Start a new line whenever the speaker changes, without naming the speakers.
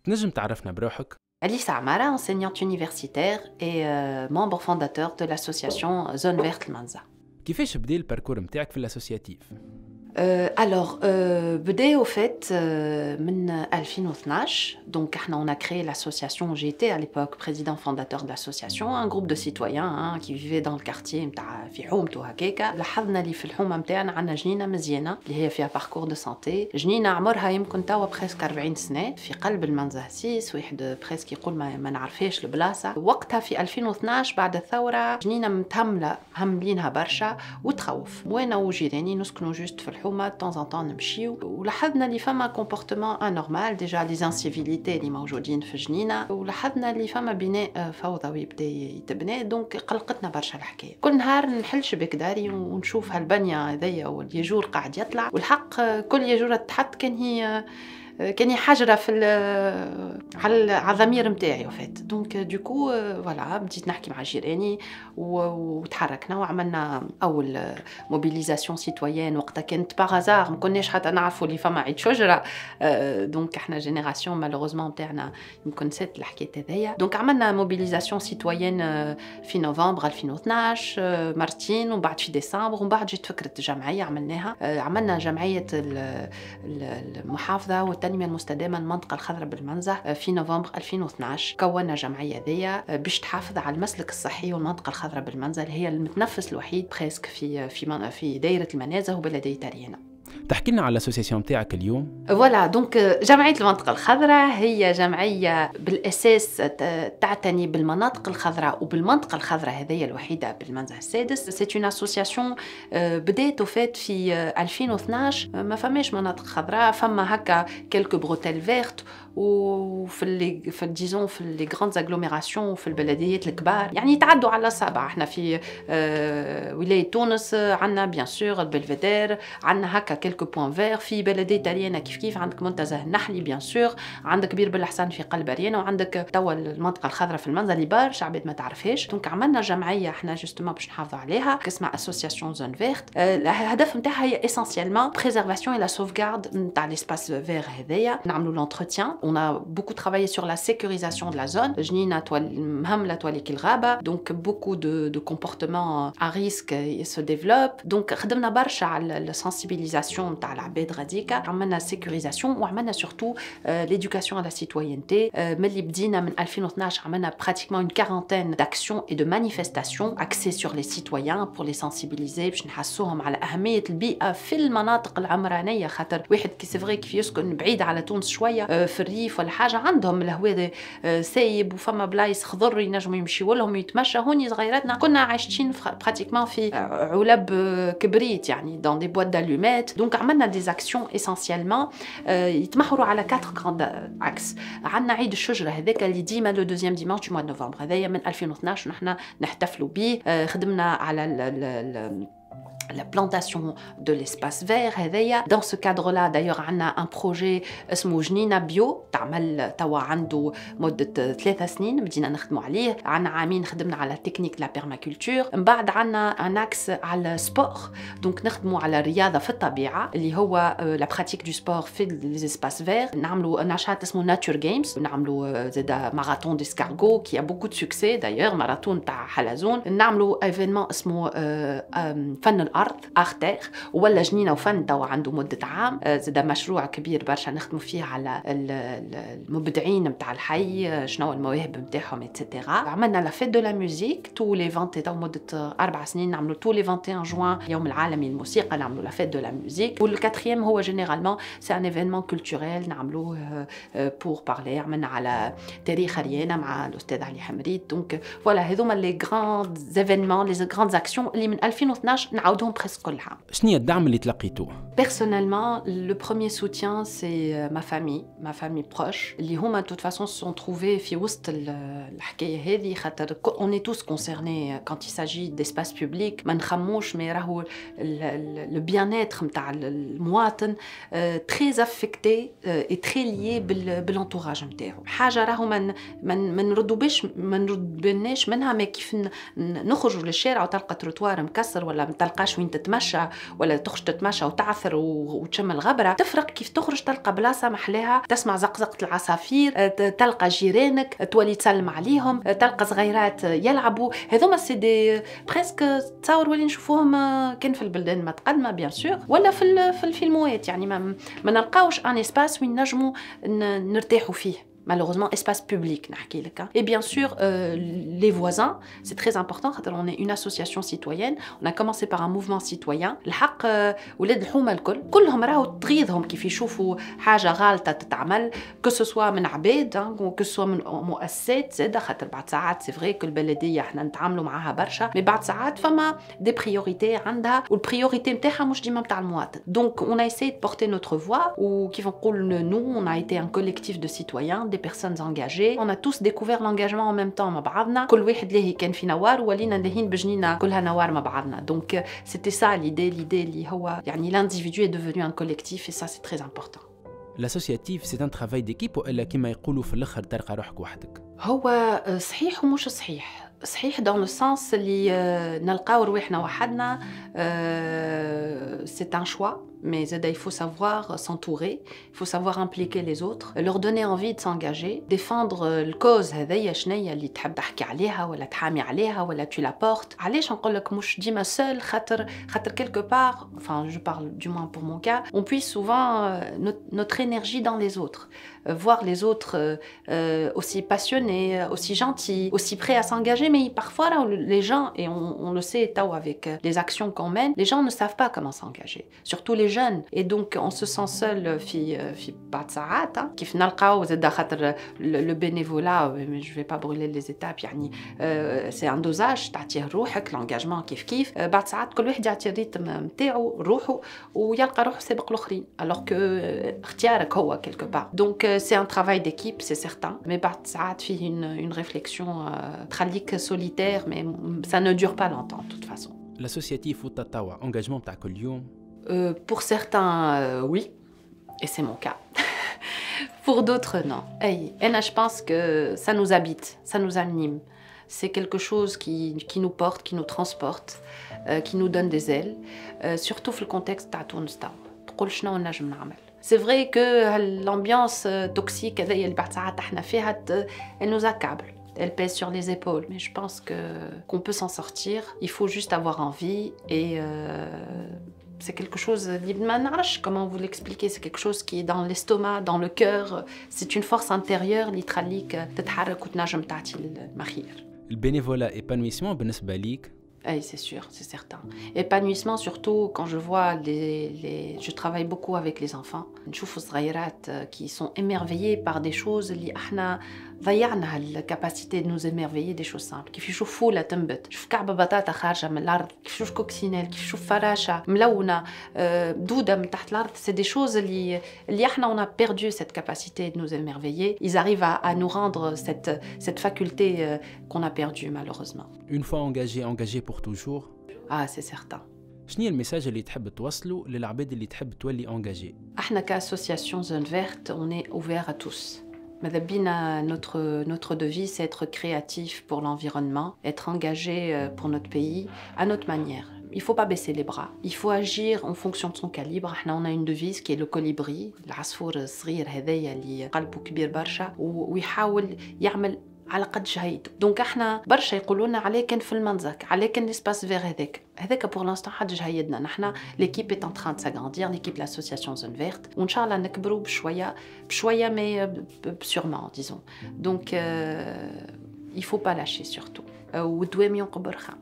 تنجم تعرفنا بروحك؟
Alice Amara, enseignante universitaire et membre fondateur de l'association Zone Verte Manza.
كيفاش بدا الباركور متاعك في الاسوسياتيف؟
بدأ au fait من 2012. Donc on a créé l'association. J'étais à l'époque président fondateur de l'association, un groupe de citoyens qui vivaient dans le quartier نتاع في حومته هكاكا. لاحظنا اللي في الحومه نتاعنا عندنا جنينه مزيانه اللي هي فيها باركور دو سانتي، جنينه عمرها يمكن توا بريسك 40 سنه في قلب المنزه 6. واحد بريسك يقول ما نعرفهاش البلاصه. وقتها في 2012 بعد الثوره جنينه متهمله هملينها برشا وتخوف. وانا وجيراني نسكنوا جوست في الحومه temps en temps نمشيو، ولاحظنا اللي فما كومبورتمون انورمال ديجا لي انسيفيليتي اللي موجودين في الجنينه، ولاحظنا اللي فما بناء فوضوي بدا يتبنى. دونك قلقتنا برشا الحكايه. كل نهار نحل شباك داري ونشوف هالبنيه هذيا واليجور قاعد يطلع، والحق كل يجوره تحط كان حجره في على الضمير نتاعي وفات. دونك دوكو فوالا بديت نحكي مع جيراني وتحركنا وعملنا اول موبيليزاسيون سيتويان. وقتها كانت باغازار، ما كناش حتى نعرفوا اللي فما عيد شجره. دونك احنا جينيراسيون مالوغوزمون نتاعنا يمكن نسيت الحكايه هذيا. دونك عملنا موبيليزاسيون سيتويان في نوفمبر 2012 مرتين، ومن بعد في ديسمبر، ومن بعد جات فكره جمعيه عملناها. عملنا جمعيه المحافظه والتنميه المستدامه المنطقه الخضراء بالمنزه في نوفمبر 2012. كونا جمعيه ذي باش تحافظ على المسلك الصحي والمنطقه الخضراء بالمنزه اللي هي المتنفس الوحيد بريسك في دائره المنازه وبلديه تريانا.
تحكي لنا على الاسوسياسيون نتاعك اليوم؟
فوالا دونك جمعيه المنطقه الخضراء هي جمعيه بالاساس تعتني بالمناطق الخضراء وبالمنطقه الخضراء هذه الوحيده بالمنزه السادس. سي اون اسوسياسيون بدات وفات في 2012. ما فماش مناطق خضراء، فما هكا كيلكو بروتيل فيرت في ديزون في لي غراند اغلوميراسيون وفي البلديات الكبار يعني يتعدوا على الصابع. احنا في ولايه تونس عندنا بيان سور البلفيدير، عندنا هكا كيلكو بوين فير في بلديه تريانا كيف عندك منتزه النحلي بيان سور، عندك بير بالحسن في قلب ريانا، وعندك توا المنطقه الخضراء في المنزل اللي برشا عباد ما تعرفهاش. دونك عملنا جمعيه احنا جوستومون باش نحافظوا عليها اسمها اسوسياسيون زون فيرت. الهدف نتاعها هي اسينسيالمون بريزيرفاسيون اي لا سوفغارد نتاع ليسباس فير هذايا. نعملوا لونتروتيان. On a beaucoup travaillé sur la sécurisation de la zone. جنينة مهملة تولي كالغابة. Donc beaucoup de comportements à risque se développent. Donc خدمنا برشا على sensibilisation نتاع العباد غاديكا. عملنا sécurisation وعملنا surtout l'éducation à la citoyenneté. ملي بدينا من 2012 عملنا pratiquement une quarantaine d'actions et de manifestations axées sur les citoyens pour les sensibiliser باش نحسوهم على أهمية البيئة في المناطق العمرانية. خاطر واحد كي سيفغي كيف يسكن بعيد على تونس شوية في الريف ولا حاجه عندهم الهواء سايب وفما بلايص خضر ينجموا يمشيوا لهم يتمشى. هوني صغيراتنا كنا عايشين براتيكمون في علب كبريت يعني دون دي بوات دالومات. دونك عملنا دي زاكسيون اسينسيالمون يتمحوروا على 4 غراند اكس. عندنا عيد الشجره هذاك اللي ديما لو دوزيام ديمانش دو موا نوفمبر، هذايا من 2012 نحن نحتفلوا به. خدمنا على la plantation de l'espace vert هذايا. dans ce cadre là d'ailleurs عندنا un projet اسمه جنينه بيو تعمل توا عنده مده 3 سنين بدينا نخدموا عليه. عندنا عامين خدمنا على تكنيك لا بيرماكولتور. من بعد عندنا ان اكس على سبور. دونك نخدموا على الرياضه في الطبيعه اللي هو لا براتيك دو سبور في لي اسباس فير. نعملوا نشاط اسمه ناتور جيمز، نعملوا زادا ماراثون ديسكارغو كي ا بوكو دو سوكسي دايوغ ماراثون تاع حلزون. نعملوا ايفينمون اسمه فن الارض اختار ولا جنينه وفن توا عنده مده عام. زاد مشروع كبير برشا نخدموا فيه على المبدعين نتاع الحي، شنو المواهب نتاعهم ايتترا. عملنا لا فيت دو لا ميوزيك تو لي 20 توا مده 4 سنين نعملوا تو لي 21 جوان يوم العالمي للموسيقى نعملوا لا فيت دو لا ميوزيك. والكاتريام هو جينيرالمون سي ان ايفينمون كولتوريل نعملوه بور بارلي. عملنا على تاريخ ريانا مع الاستاذ علي حمريد. دونك فوالا هذوما لي غراند ايفينمون لي غراند اكسيون اللي من 2012 نعاودهم presque كلها.
شنو هي الدعم اللي تلقيتوه؟
Personnellement, le premier soutien c'est ma famille proche اللي هما de toute façon se sont trouvés في وسط الحكايه هذه. خاطر on est tous concernés quand il s'agit d'espace public. ما نخموش ما راهو le bien-être نتاع المواطن très affecté et très lié بالانتوراج نتاعو. حاجه راهو ما نردوش منها. ما كيف نخرجوا للشارع وتلقى تروتوار مكسر ولا ما تلقاش وين تتمشى ولا تخرج تتمشى وتعرف تعثر وتشم الغبرة تفرق كيف تخرج تلقى بلاصة محلاها تسمع زقزقة العصافير، تلقى جيرانك تولي تسلم عليهم، تلقى صغيرات يلعبوا. هذوما سي دي بريسك تصور ولي نشوفوهم كان في البلدان المتقدمة بيان سور ولا في الفيلموات، يعني ما نلقاوش ان اسباس وين نجموا نرتاحوا فيه. Malheureusement, espace public, et bien sûr, les voisins, c'est très important. On est une association citoyenne. On a commencé par un mouvement citoyen. الحق ولاد الحومة الكل كلهم راهو تغيظهم كيف يشوفوا حاجة غالطة تتعمل، que ce soit من عباد que ce soit من مؤسسات زادة، خاطر بعد ساعات سي فري كل البلدية احنا نتعاملوا معاها برشا، مي بعد ساعات فما دي بريوريتي عندها والبريوريتي نتاعها مش ديما نتاع المواطن. Donc on a essayé de porter notre voix ou qui vont نقول nous on a été un collectif de citoyens, des personnes engagées. On a tous découvert l'engagement en même temps مع بعضنا، كل واحد لاهي كان في نوار ولينا لاهين بجنينا كلها نوار مع بعضنا. Donc c'était ça l'idée اللي هو يعني l'individu est devenu un collectif et ça c'est très important.
L'associatif c'est un travail d'équipe ولا كما يقولوا في الاخر تلقى روحك وحدك؟
هو صحيح ومش صحيح. صحيح dans le sens اللي نلقاو رواحنا وحدنا c'est un choix. Mais il faut savoir s'entourer, il faut savoir impliquer les autres, leur donner envie de s'engager, défendre le cause هذيا شنيا اللي تحب تحكي عليها ولا تحامي عليها ولا tu la portes. علاش نقول لك مش ديما seul خاطر quelque part, enfin je parle du moins pour mon cas, on puise souvent notre énergie dans les autres. Voir les autres aussi passionnés, aussi gentils, aussi prêts à s'engager, mais parfois là, les gens, et on le sait avec les actions qu'on mène, les gens ne savent pas comment s'engager, surtout les jeunes, et donc on se sent seul في بعض ساعات كيف نلقاو زاد خاطر le bénévolat, je vais pas brûler les étapes يعني c'est un dosage تعطيه روحك l'engagement كيف بعد ساعات كل واحد يعطي الريتم نتاعو روحه ويلقى روحه سابق الاخرين alors que اختيارك هو quelque part. Donc c'est un travail d'équipe, c'est certain, mais بعد ساعات فيه une réflexion تخليك solitaire, mais ça ne dure pas longtemps de toute façon.
L'associatif والتطوع engagement تاع كل يوم؟
Pour certains oui, et c'est mon cas. Pour d'autres non. Et je pense que ça nous habite, ça nous anime. C'est quelque chose qui nous porte, qui nous transporte, qui nous donne des ailes, surtout dans le contexte تاع تونس تاع. تقول شنو نجم نعمل. C'est vrai que l'ambiance toxique اللي بعد ساعات احنا فيها elle nous accable. Elle pèse sur les épaules, mais je pense qu'on peut s'en sortir. Il faut juste avoir envie et c'est quelque chose, comment vous l'expliquer, c'est quelque chose qui est dans l'estomac, dans le cœur. C'est une force intérieure اللي تخليك تتحرك وتنجم تعطي المخير.
البينيفولا épanouissement بالنسبة ليك؟
Oui, c'est sûr, c'est certain. Épanouissement, surtout quand je vois je travaille beaucoup avec les enfants. نشوف صغيرات qui sont émerveillés par des choses اللي احنا ضيعنا الكاباسيتي de nous émerveiller des choses simples. كيف يشوف فولة تنبت، يشوف كعبة بطاطا خارجة من الأرض، كيف يشوف كوكسينيل، كيف يشوف فراشة ملونة، دودة من تحت الأرض. C'est des choses اللي احنا on a perdu cette capacité de nous émerveiller. Ils arrivent à nous rendre cette faculté qu'on a perdue malheureusement.
Une fois engagé pour toujours.
Ah, c'est certain.
شنو هي الميساج اللي تحب توصله للعباد اللي تحب تولي انجاجي؟
احنا كاssociation Zone Verte, on est ouvert à tous. ماذا بينا notre devise c'est être créatif pour l'environnement, être engagé pour notre pays à notre manière. Il faut pas baisser les bras. Il faut agir en fonction de son calibre. On a une devise qui est le colibri, العصفور الصغير هذايا اللي قلبه كبير برشا ويحاول يعمل على قد جهيد. دونك احنا برشا يقولوا لنا عليه كان في المنزك، عليه كان ليسباس فيغ هذاك بور لانستون حد جهيدنا. نحنا ليكيب est en train de s'agrandir, l'équipe de l'association Zone Verte, وان شاء الله نكبروا بشويه mais sûrement disons. Donc il faut pas lâcher surtout. ودوام ينقب رخا.